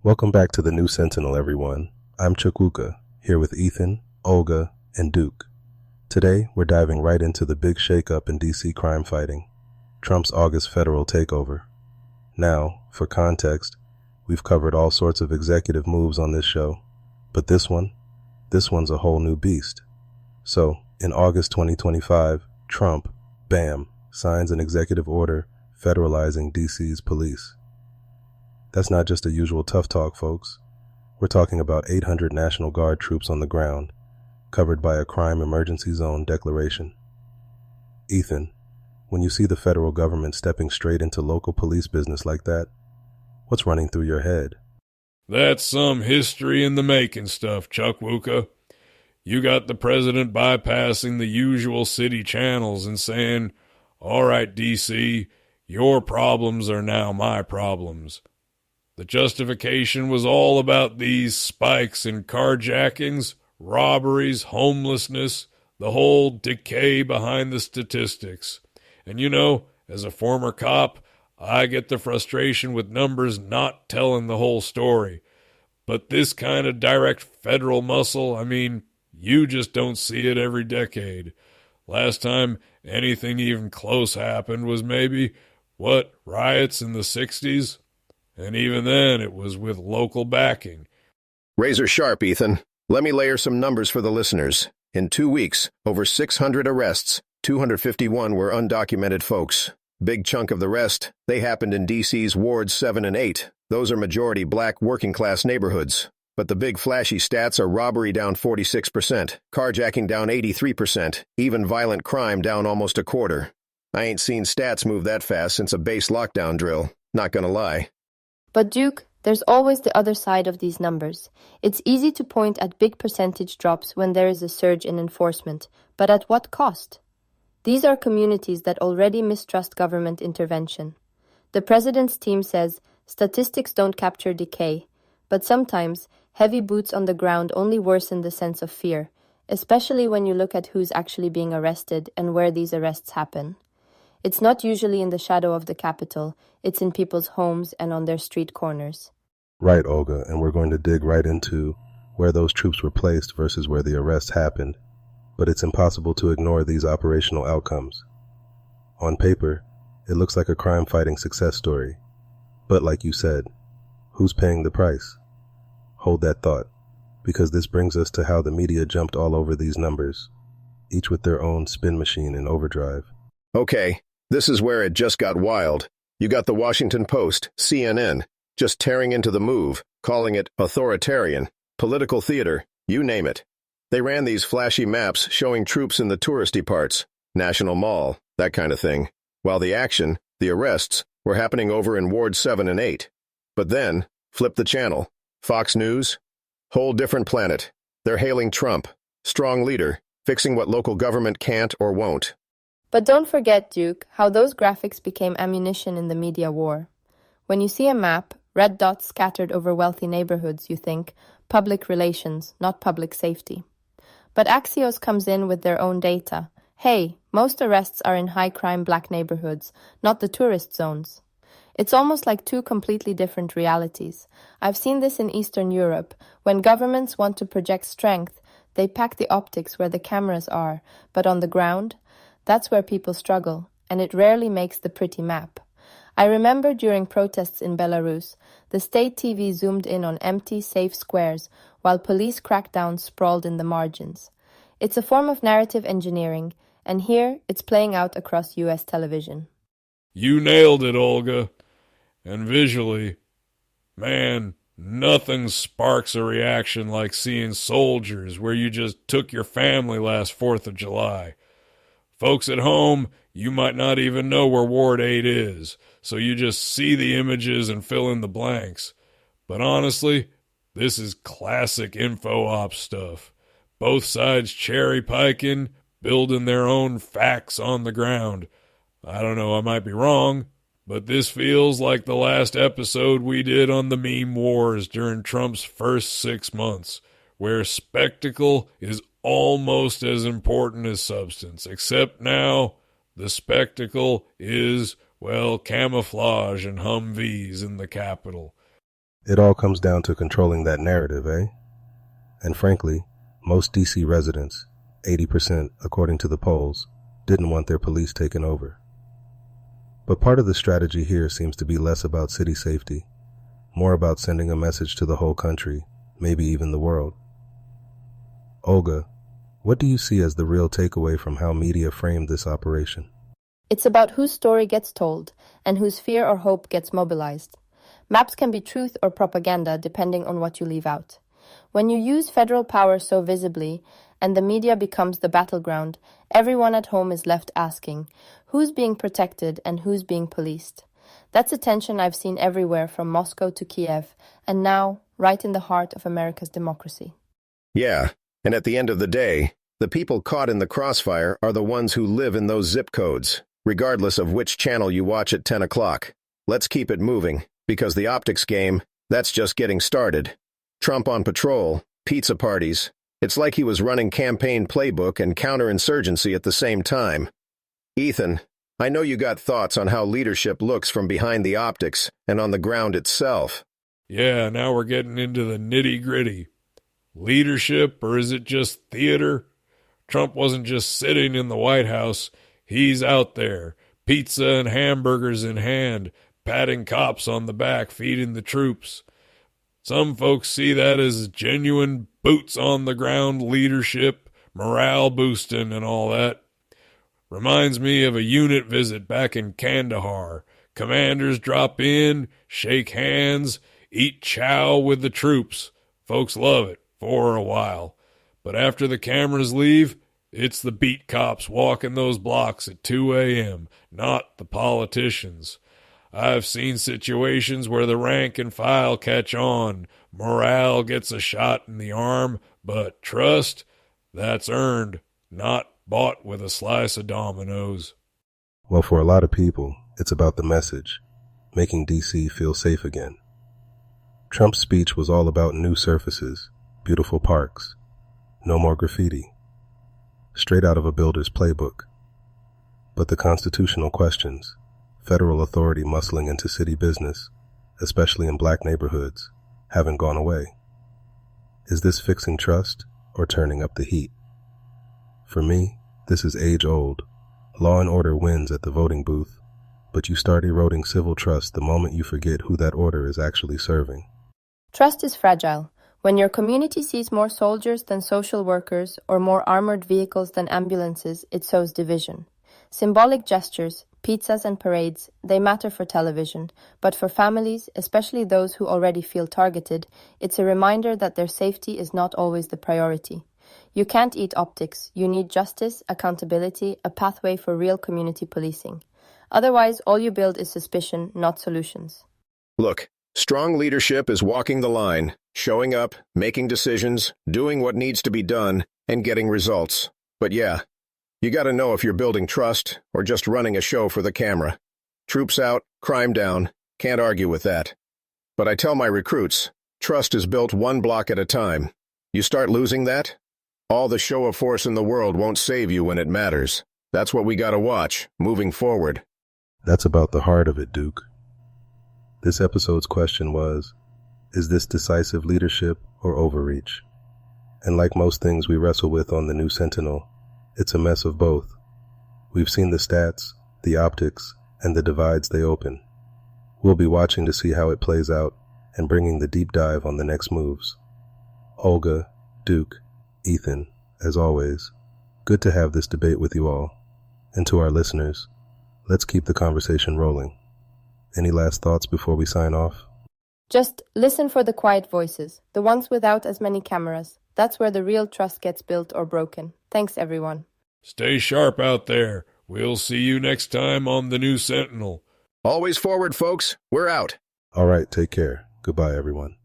Welcome back to the New Sentinel, everyone. I'm Chukwuka, here with Ethan, Olga, and Duke. Today, we're diving right into the big shakeup in DC crime fighting, Trump's August federal takeover. Now, for context, we've covered all sorts of executive moves on this show, but this one's a whole new beast. So, in August 2025, Trump, bam, signs an executive order federalizing DC's police. That's not just a usual tough talk, folks. We're talking about 800 National Guard troops on the ground, covered by a crime emergency zone declaration. Ethan, when you see the federal government stepping straight into local police business like that, what's running through your head? That's some history in the making stuff, Chukwuka. You got the president bypassing the usual city channels and saying, "All right, DC, your problems are now my problems." The justification was all about these spikes in carjackings, robberies, homelessness, the whole decay behind the statistics. And you know, as a former cop, I get the frustration with numbers not telling the whole story. But this kind of direct federal muscle, you just don't see it every decade. Last time anything even close happened was maybe, riots in the 60s? And even then, it was with local backing. Razor sharp, Ethan. Let me layer some numbers for the listeners. In 2 weeks, over 600 arrests, 251 were undocumented folks. Big chunk of the rest, they happened in D.C.'s Wards 7 and 8. Those are majority black working-class neighborhoods. But the big flashy stats are robbery down 46%, carjacking down 83%, even violent crime down almost a quarter. I ain't seen stats move that fast since a base lockdown drill, not gonna lie. But Duke, there's always the other side of these numbers. It's easy to point at big percentage drops when there is a surge in enforcement, but at what cost? These are communities that already mistrust government intervention. The president's team says statistics don't capture decay, but sometimes heavy boots on the ground only worsen the sense of fear, especially when you look at who's actually being arrested and where these arrests happen. It's not usually in the shadow of the Capitol, it's in people's homes and on their street corners. Right, Olga, and we're going to dig right into where those troops were placed versus where the arrests happened. But it's impossible to ignore these operational outcomes. On paper, it looks like a crime-fighting success story. But like you said, who's paying the price? Hold that thought, because this brings us to how the media jumped all over these numbers, each with their own spin machine in overdrive. Okay, this is where it just got wild. You got the Washington Post, CNN, just tearing into the move, calling it authoritarian, political theater, you name it. They ran these flashy maps showing troops in the touristy parts, National Mall, that kind of thing, while the action, the arrests, were happening over in Ward 7 and 8. But then, flip the channel. Fox News? Whole different planet. They're hailing Trump, strong leader, fixing what local government can't or won't. But don't forget, Duke, how those graphics became ammunition in the media war. When you see a map, red dots scattered over wealthy neighborhoods, you think, public relations, not public safety. But Axios comes in with their own data. Hey, most arrests are in high-crime black neighborhoods, not the tourist zones. It's almost like two completely different realities. I've seen this in Eastern Europe. When governments want to project strength, they pack the optics where the cameras are, but on the ground, that's where people struggle, and it rarely makes the pretty map. I remember during protests in Belarus, the state TV zoomed in on empty, safe squares, while police crackdowns sprawled in the margins. It's a form of narrative engineering, and here it's playing out across U.S. television. You nailed it, Olga. And visually, man, nothing sparks a reaction like seeing soldiers where you just took your family last 4th of July. Folks at home, you might not even know where Ward 8 is, so you just see the images and fill in the blanks. But honestly, this is classic info ops stuff. Both sides cherry-piking, building their own facts on the ground. I don't know, I might be wrong, but this feels like the last episode we did on the meme wars during Trump's first 6 months, where spectacle is almost as important as substance, except now the spectacle is, camouflage and Humvees in the Capitol. It all comes down to controlling that narrative, eh? And frankly, most DC residents, 80% according to the polls, didn't want their police taken over. But part of the strategy here seems to be less about city safety, more about sending a message to the whole country, maybe even the world. Olga, what do you see as the real takeaway from how media framed this operation? It's about whose story gets told and whose fear or hope gets mobilized. Maps can be truth or propaganda depending on what you leave out. When you use federal power so visibly and the media becomes the battleground, everyone at home is left asking, who's being protected and who's being policed? That's a tension I've seen everywhere from Moscow to Kiev, and now right in the heart of America's democracy. Yeah, and at the end of the day, the people caught in the crossfire are the ones who live in those zip codes, regardless of which channel you watch at 10 o'clock. Let's keep it moving, because the optics game, that's just getting started. Trump on patrol, pizza parties. It's like he was running campaign playbook and counterinsurgency at the same time. Ethan, I know you got thoughts on how leadership looks from behind the optics and on the ground itself. Yeah, now we're getting into the nitty-gritty. Leadership, or is it just theater? Trump wasn't just sitting in the White House. He's out there, pizza and hamburgers in hand, patting cops on the back, feeding the troops. Some folks see that as genuine boots-on-the-ground leadership, morale boosting and all that. Reminds me of a unit visit back in Kandahar. Commanders drop in, shake hands, eat chow with the troops. Folks love it for a while. But after the cameras leave, it's the beat cops walking those blocks at 2 a.m., not the politicians. I've seen situations where the rank and file catch on, morale gets a shot in the arm, but trust, that's earned, not bought with a slice of Domino's. Well, for a lot of people, it's about the message, making DC feel safe again. Trump's speech was all about new surfaces, beautiful parks, no more graffiti. Straight out of a builder's playbook. But the constitutional questions, federal authority muscling into city business, especially in black neighborhoods, haven't gone away. Is this fixing trust or turning up the heat? For me, this is age-old. Law and order wins at the voting booth, but you start eroding civil trust the moment you forget who that order is actually serving. Trust is fragile. When your community sees more soldiers than social workers or more armored vehicles than ambulances, it sows division. Symbolic gestures, pizzas and parades, they matter for television, but for families, especially those who already feel targeted, it's a reminder that their safety is not always the priority. You can't eat optics. You need justice, accountability, a pathway for real community policing. Otherwise, all you build is suspicion, not solutions. Look, strong leadership is walking the line, showing up, making decisions, doing what needs to be done, and getting results. But yeah, you gotta know if you're building trust or just running a show for the camera. Troops out, crime down, can't argue with that. But I tell my recruits, trust is built one block at a time. You start losing that, all the show of force in the world won't save you when it matters. That's what we gotta watch, moving forward. That's about the heart of it, Duke. This episode's question was, is this decisive leadership or overreach? And like most things we wrestle with on the new Sentinel, it's a mess of both. We've seen the stats, the optics, and the divides they open. We'll be watching to see how it plays out and bringing the deep dive on the next moves. Olga, Duke, Ethan, as always, good to have this debate with you all. And to our listeners, let's keep the conversation rolling. Any last thoughts before we sign off? Just listen for the quiet voices, the ones without as many cameras. That's where the real trust gets built or broken. Thanks, everyone. Stay sharp out there. We'll see you next time on the new Sentinel. Always forward, folks. We're out. All right, take care. Goodbye, everyone.